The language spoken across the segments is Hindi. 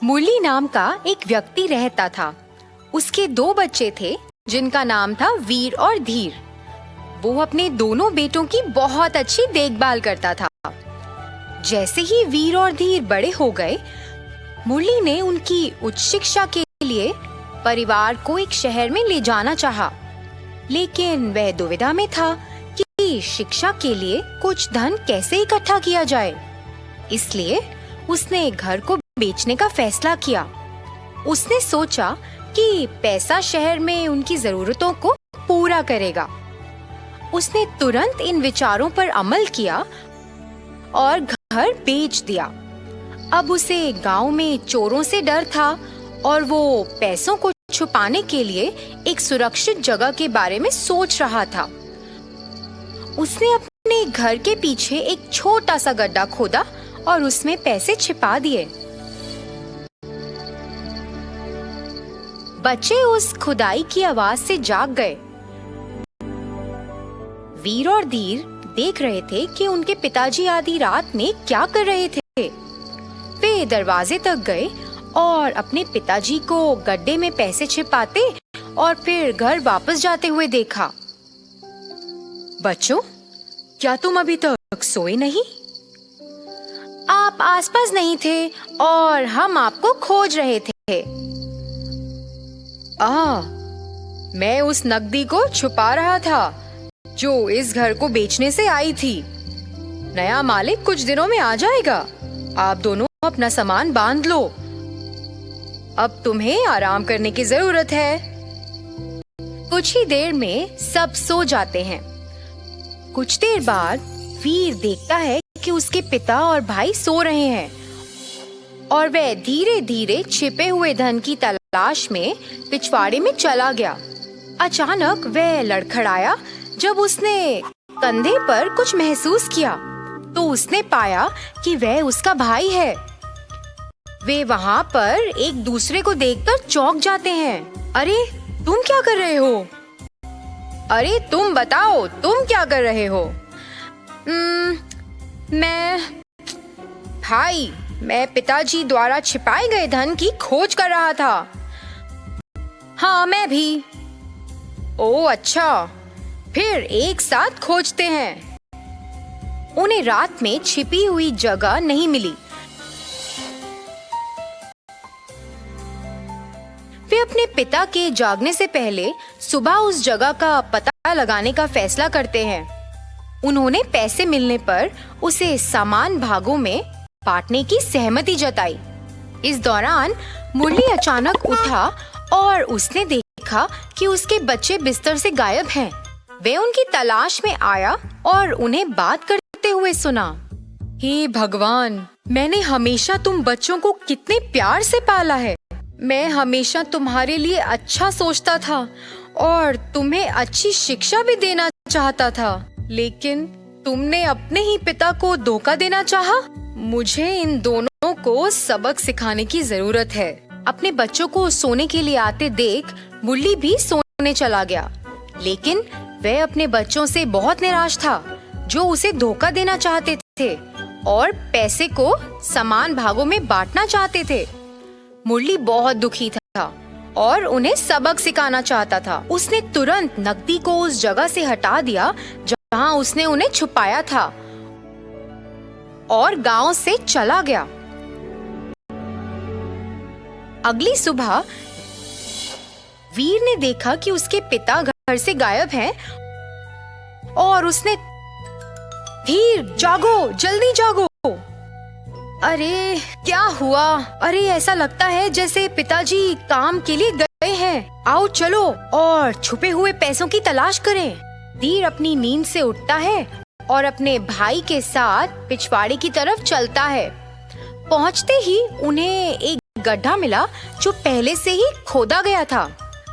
मुरली नाम का एक व्यक्ति रहता था। उसके 2 बच्चे थे जिनका नाम था वीर और धीर। वो अपने दोनों बेटों की बहुत अच्छी देखभाल करता था। जैसे ही वीर और धीर बड़े हो गए, मुरली ने उनकी उच्च शिक्षा के लिए परिवार को एक शहर में ले जाना चाहा, लेकिन वह दुविधा में था कि शिक्षा के लिए कुछ धन कैसे इकट्ठा किया जाए। इसलिए उसने घर को बेचने का फैसला किया। उसने सोचा कि पैसा शहर में उनकी जरूरतों को पूरा करेगा। उसने तुरंत इन विचारों पर अमल किया और घर बेच दिया। अब उसे गांव में चोरों से डर था और वो पैसों को छुपाने के लिए एक सुरक्षित जगह के बारे में सोच रहा था। उसने अपने घर के पीछे एक छोटा सा गड्ढा खोदा और उसमें पैसे छिपा दिए। बच्चे उस खुदाई की आवाज से जाग गए। वीर और धीर देख रहे थे कि उनके पिताजी आधी रात में क्या कर रहे थे। वे दरवाजे तक गए और अपने पिताजी को गड्ढे में पैसे छिपाते और फिर घर वापस जाते हुए देखा। बच्चों, क्या तुम अभी तक सोए नहीं? आप आसपास नहीं थे और हम आपको खोज रहे थे। मैं उस नकदी को छुपा रहा था जो इस घर को बेचने से आई थी। नया मालिक कुछ दिनों में आ जाएगा। आप दोनों अपना सामान बांध लो। अब तुम्हें आराम करने की जरूरत है। कुछ ही देर में सब सो जाते हैं। कुछ देर बाद वीर देखता है कि उसके पिता और भाई सो रहे हैं और वह धीरे धीरे छिपे हुए धन की तलाश में पिछवाड़े में चला गया। अचानक वह लड़खड़ाया। जब उसने कंधे पर कुछ महसूस किया तो उसने पाया कि वह उसका भाई है। वे वहाँ पर एक दूसरे को देखकर चौंक जाते हैं। अरे, तुम क्या कर रहे हो? अरे तुम बताओ, तुम क्या कर रहे हो? मैं पिताजी द्वारा छिपाए गए धन की खोज कर रहा था। हाँ, मैं भी। ओह अच्छा, फिर एक साथ खोजते हैं। उन्हें रात में छिपी हुई जगह नहीं मिली। वे अपने पिता के जागने से पहले सुबह उस जगह का पता लगाने का फैसला करते हैं। उन्होंने पैसे मिलने पर उसे समान भागों में बांटने की सहमति जताई। इस दौरान मुरली अचानक उठा और उसने देखा कि उसके बच्चे बिस्तर से गायब हैं। वे उनकी तलाश में आया और उन्हें बात करते हुए सुना। हे भगवान, मैंने हमेशा तुम बच्चों को कितने प्यार से पाला है। मैं हमेशा तुम्हारे लिए अच्छा सोचता था और तुम्हें अच्छी शिक्षा भी देना चाहता था, लेकिन तुमने अपने ही पिता को धोखा देना चाहा। मुझे इन दोनों को सबक सिखाने की जरूरत है। अपने बच्चों को सोने के लिए आते देख मुरली भी सोने चला गया, लेकिन वह अपने बच्चों से बहुत निराश था जो उसे धोखा देना चाहते थे और पैसे को समान भागों में बांटना चाहते थे। मुरली बहुत दुखी था और उन्हें सबक सिखाना चाहता था। उसने तुरंत नकदी को उस जगह से हटा दिया जहां उसने उन्हें छुपाया था और गांव से चला गया। अगली सुबह वीर ने देखा कि उसके पिता घर से गायब हैं और उसने, धीर जागो, जल्दी जागो। अरे क्या हुआ? अरे ऐसा लगता है जैसे पिताजी काम के लिए गए हैं। आओ चलो और छुपे हुए पैसों की तलाश करें। धीर अपनी नींद से उठता है और अपने भाई के साथ पिछवाड़े की तरफ चलता है। पहुंचते ही उन्हें एक गड्ढा मिला जो पहले से ही खोदा गया था।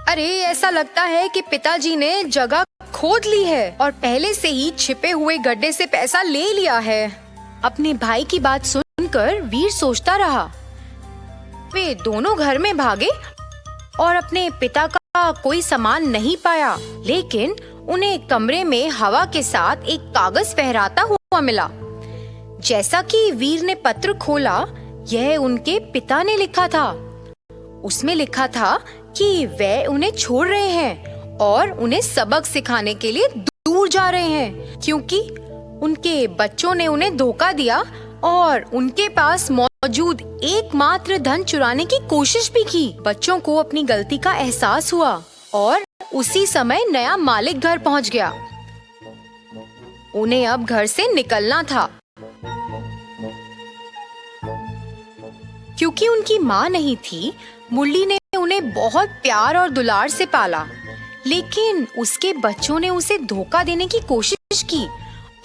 अरे ऐसा लगता है कि पिताजी ने जगह खोद ली है और पहले से ही छिपे हुए गड्ढे से पैसा ले लिया है। अपने भाई की बात सुनकर वीर सोचता रहा। वे दोनों घर में भागे और अपने पिता का कोई सामान नहीं पाया, लेकिन उन्हें कमरे में हवा के साथ एक कागज फहराता हुआ मिला। जैसा कि वीर ने पत्र खोला, यह उनके पिता ने लिखा था। उसमें लिखा था कि वे उन्हें छोड़ रहे हैं और उन्हें सबक सिखाने के लिए दूर जा रहे हैं, क्योंकि उनके बच्चों ने उन्हें धोखा दिया और उनके पास मौजूद एकमात्र धन चुराने की कोशिश भी की। बच्चों को अपनी गलती का एहसास हुआ और उसी समय नया मालिक घर पहुंच गया। उन्हें अब घर से निकलना था। क्योंकि उनकी माँ नहीं थी, मुरली ने उन्हें बहुत प्यार और दुलार से पाला, लेकिन उसके बच्चों ने उसे धोखा देने की कोशिश की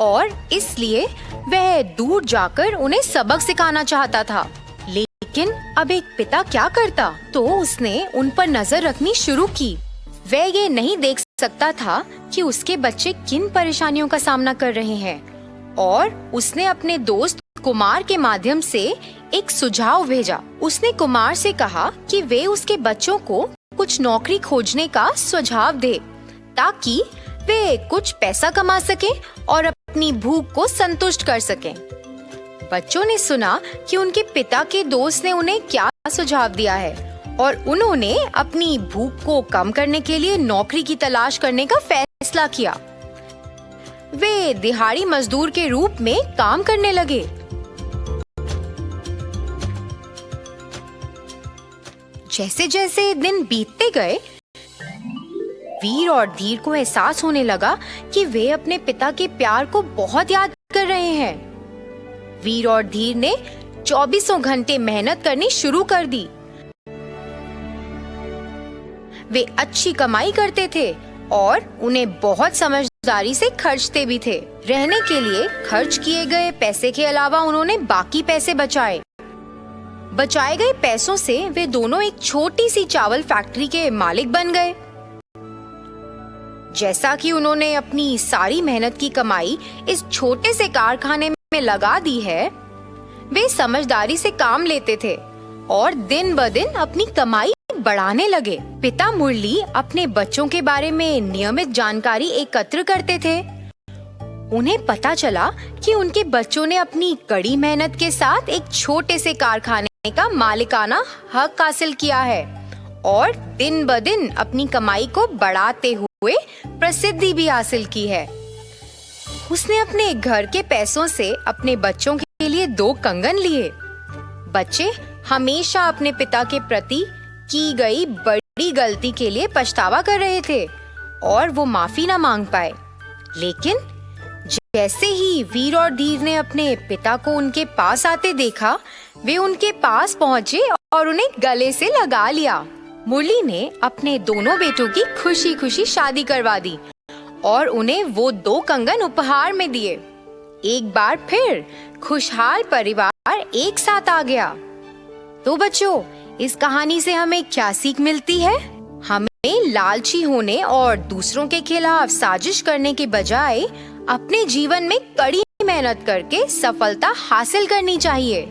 और इसलिए वह दूर जाकर उन्हें सबक सिखाना चाहता था। लेकिन अब एक पिता क्या करता? तो उसने उन पर नजर रखनी शुरू की। वह ये नहीं देख सकता था कि उसके बच्चे किन परेशानियों का सामना कर रहे हैं और उसने अपने दोस्त कुमार के माध्यम से एक सुझाव भेजा। उसने कुमार से कहा कि वे उसके बच्चों को कुछ नौकरी खोजने का सुझाव दे, ताकि वे कुछ पैसा कमा सकें और अपनी भूख को संतुष्ट कर सकें। बच्चों ने सुना कि उनके पिता के दोस्त ने उन्हें क्या सुझाव दिया है और उन्होंने अपनी भूख को कम करने के लिए नौकरी की तलाश करने का फैसला किया। वे दिहाड़ी मजदूर के रूप में काम करने लगे। जैसे जैसे दिन बीतते गए, वीर और धीर को एहसास होने लगा कि वे अपने पिता के प्यार को बहुत याद कर रहे हैं। वीर और धीर ने 24 घंटे मेहनत करनी शुरू कर दी। वे अच्छी कमाई करते थे और उन्हें बहुत समझदारी से खर्चते भी थे। रहने के लिए खर्च किए गए पैसे के अलावा उन्होंने बाकी पैसे बचाए। बचाए गए पैसों से वे दोनों एक छोटी सी चावल फैक्ट्री के मालिक बन गए। जैसा कि उन्होंने अपनी सारी मेहनत की कमाई इस छोटे से कारखाने में लगा दी है, वे समझदारी से काम लेते थे और दिन ब दिन अपनी कमाई बढ़ाने लगे। पिता मुरली अपने बच्चों के बारे में नियमित जानकारी एकत्र करते थे। उन्हें पता चला कि उनके बच्चों ने अपनी कड़ी मेहनत के साथ एक छोटे से कारखाने का मालिकाना हक हासिल किया है और दिन ब दिन अपनी कमाई को बढ़ाते हुए प्रसिद्धि भी हासिल की है। उसने अपने घर के पैसों से अपने बच्चों के लिए 2 कंगन लिए। बच्चे हमेशा अपने पिता के प्रति की गई बड़ी गलती के लिए पछतावा कर रहे थे और वो माफी न मांग पाए। लेकिन जैसे ही वीर और धीर ने अपने पिता को उनके पास आते देखा, वे उनके पास पहुंचे और उन्हें गले से लगा लिया। मुरली ने अपने दोनों बेटों की खुशी खुशी शादी करवा दी और उन्हें वो 2 कंगन उपहार में दिए। एक बार फिर खुशहाल परिवार एक साथ आ गया। तो बच्चों, इस कहानी से हमें क्या सीख मिलती है? हमें लालची होने और दूसरों के खिलाफ साजिश करने के बजाय अपने जीवन में कड़ी मेहनत करके सफलता हासिल करनी चाहिए।